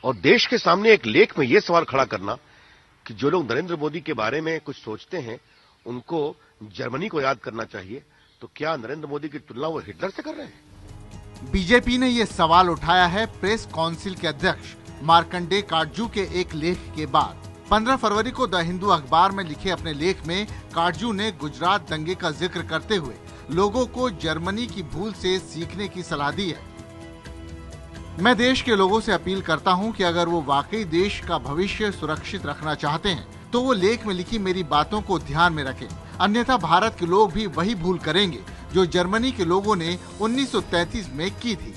और देश के सामने एक लेख में यह सवाल खड़ा करना कि जो लोग नरेंद्र मोदी के बारे में कुछ सोचते हैं उनको जर्मनी को याद करना चाहिए, तो क्या नरेंद्र मोदी की तुलना वो हिटलर से कर रहे हैं? बीजेपी ने यह सवाल उठाया है प्रेस काउंसिल के अध्यक्ष मार्कंडेय काटजू के एक लेख के बाद। 15 फरवरी को द हिंदू अखबार में लिखे अपने लेख में काटजू ने गुजरात दंगे का जिक्र करते हुए लोगों को जर्मनी की भूल से सीखने की सलाह दी है। मैं देश के लोगों से अपील करता हूं कि अगर वो वाकई देश का भविष्य सुरक्षित रखना चाहते हैं तो वो लेख में लिखी मेरी बातों को ध्यान में रखें, अन्यथा भारत के लोग भी वही भूल करेंगे जो जर्मनी के लोगों ने 1933 में की थी।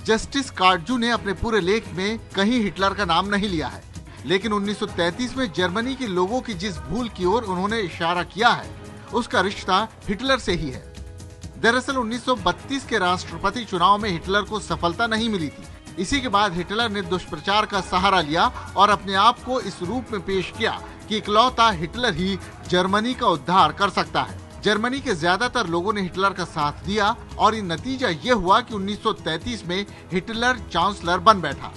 जस्टिस काटजू ने अपने पूरे लेख में कहीं हिटलर का नाम नहीं लिया है, लेकिन 1933 में जर्मनी के लोगों की जिस भूल की ओर उन्होंने इशारा किया है उसका रिश्ता हिटलर से ही है। दरअसल 1932 के राष्ट्रपति चुनाव में हिटलर को सफलता नहीं मिली थी। इसी के बाद हिटलर ने दुष्प्रचार का सहारा लिया और अपने आप को इस रूप में पेश किया कि इकलौता हिटलर ही जर्मनी का उद्धार कर सकता है। जर्मनी के ज्यादातर लोगों ने हिटलर का साथ दिया और ये नतीजा ये हुआ कि 1933 में हिटलर चांसलर बन बैठा।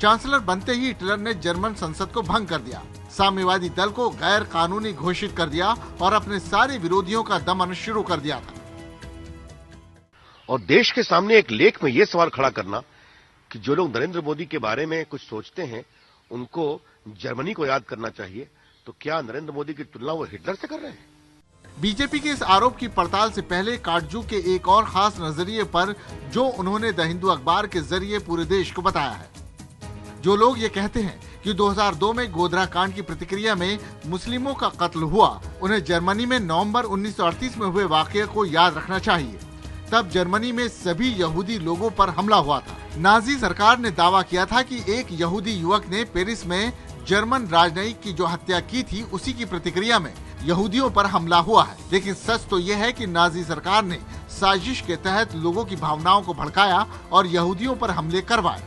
चांसलर बनते ही हिटलर ने जर्मन संसद को भंग कर दिया, साम्यवादी दल को गैर कानूनी घोषित कर दिया और अपने सारे विरोधियों का दमन शुरू कर दिया था। और देश के सामने एक लेख में यह सवाल खड़ा करना कि जो लोग नरेंद्र मोदी के बारे में कुछ सोचते हैं उनको जर्मनी को याद करना चाहिए, तो क्या नरेंद्र मोदी की तुलना वो हिटलर से कर रहे हैं? बीजेपी के इस आरोप की पड़ताल से पहले काटजू के एक और खास नजरिए पर जो उन्होंने द हिंदू अखबार के जरिए पूरे देश को बताया है। जो लोग ये कहते हैं कि 2002 में गोधरा कांड की प्रतिक्रिया में मुस्लिमों का कत्ल हुआ, उन्हें जर्मनी में नवंबर 1938 में हुए वाकये को याद रखना चाहिए। तब जर्मनी में सभी यहूदी लोगों पर हमला हुआ था। नाजी सरकार ने दावा किया था कि एक यहूदी युवक ने पेरिस में जर्मन राजनयिक की जो हत्या की थी उसी की प्रतिक्रिया में यहूदियों पर हमला हुआ है। लेकिन सच तो यह है कि नाजी सरकार ने साजिश के तहत लोगों की भावनाओं को भड़काया और यहूदियों पर हमले करवाए।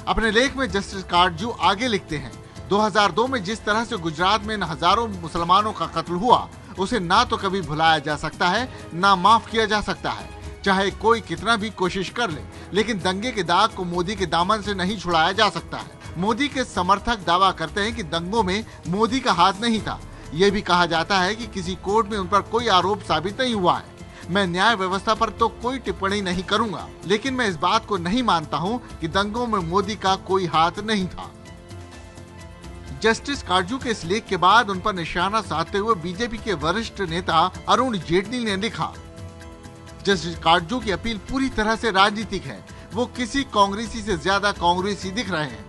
अपने लेख में जस्टिस काटजू आगे लिखते हैं, 2002 में जिस तरह से गुजरात में हजारों मुसलमानों का कत्ल हुआ उसे ना तो कभी भुलाया जा सकता है ना माफ किया जा सकता है, चाहे कोई कितना भी कोशिश कर ले। लेकिन दंगे के दाग को मोदी के दामन से नहीं छुड़ाया जा सकता है। मोदी के समर्थक दावा करते हैं कि दंगों में मोदी का हाथ नहीं था। यह भी कहा जाता है कि किसी कोर्ट में उन पर कोई आरोप साबित नहीं हुआ है। मैं न्याय व्यवस्था पर तो कोई टिप्पणी नहीं करूंगा, लेकिन मैं इस बात को नहीं मानता हूं कि दंगों में मोदी का कोई हाथ नहीं था। जस्टिस काटजू के इस लेख के बाद उन पर निशाना साधते हुए बीजेपी के वरिष्ठ नेता अरुण जेटली ने लिखा, जस्टिस काटजू की अपील पूरी तरह से राजनीतिक है। वो किसी कांग्रेसी से ज्यादा कांग्रेसी दिख रहे हैं।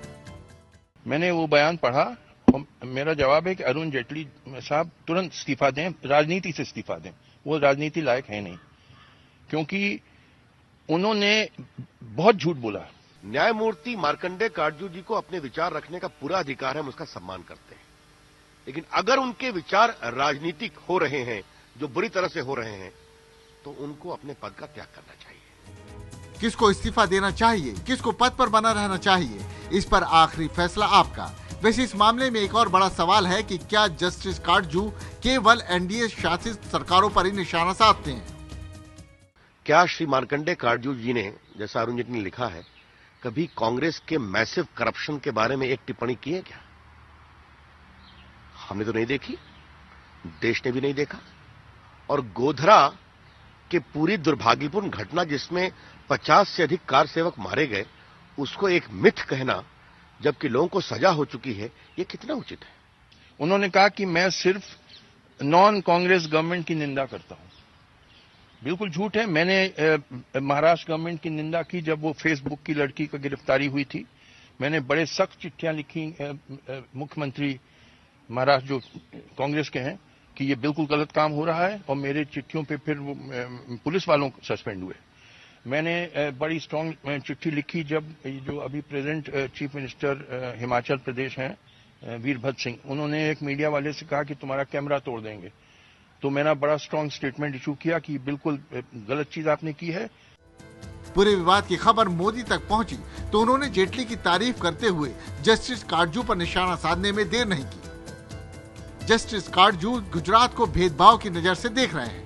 मैंने वो बयान पढ़ा और मेरा जवाब है कि अरुण जेटली साहब तुरंत इस्तीफा दें, राजनीति से इस्तीफा दें। वो राजनीति लायक है नहीं, क्योंकि उन्होंने बहुत झूठ बोला। न्यायमूर्ति मार्कंडेय काटजू जी को अपने विचार रखने का पूरा अधिकार है, हम उसका सम्मान करते हैं। लेकिन अगर उनके विचार राजनीतिक हो रहे हैं, जो बुरी तरह से हो रहे हैं, तो उनको अपने पद का त्याग करना चाहिए। किसको इस्तीफा देना चाहिए, किसको पद पर बना रहना चाहिए, इस पर आखिरी फैसला आपका। वैसे इस मामले में एक और बड़ा सवाल है कि क्या जस्टिस काटजू केवल एनडीए शासित सरकारों पर ही निशाना साधते हैं? क्या श्री मार्कंडेय काटजू जी ने, जैसा अरुण जेटली ने लिखा है, कभी कांग्रेस के मैसिव करप्शन के बारे में एक टिप्पणी की है क्या? हमने तो नहीं देखी, देश ने भी नहीं देखा। और गोधरा के पूरी दुर्भाग्यपूर्ण घटना जिसमें 50 से अधिक कार सेवक मारे गए, उसको एक मिथ कहना जबकि लोगों को सजा हो चुकी है, ये कितना उचित है? उन्होंने कहा कि मैं सिर्फ नॉन कांग्रेस गवर्नमेंट की निंदा करता हूं। बिल्कुल झूठ है। मैंने महाराष्ट्र गवर्नमेंट की निंदा की जब वो फेसबुक की लड़की की गिरफ्तारी हुई थी। मैंने बड़े सख्त चिट्ठियां लिखी मुख्यमंत्री महाराष्ट्र जो कांग्रेस के हैं कि ये बिल्कुल गलत काम हो रहा है, और मेरे चिट्ठियों पे फिर वो पुलिस वालों सस्पेंड हुए। मैंने बड़ी स्ट्रांग चिट्ठी लिखी जब जो अभी present chief minister Himachal Pradesh हैं वीरभद्र सिंह, उन्होंने एक मीडिया वाले से कहा कि तुम्हारा कैमरा तोड़ देंगे। तो मैंने बड़ा स्ट्रांग स्टेटमेंट इशू किया कि बिल्कुल गलत चीज आपने की है। पूरे विवाद की खबर मोदी तक पहुंची तो उन्होंने जेटली की तारीफ करते हुए जस्टिस काटजू पर निशाना साधने में देर नहीं की। जस्टिस काटजू गुजरात को भेदभाव की नजर से देख रहे हैं।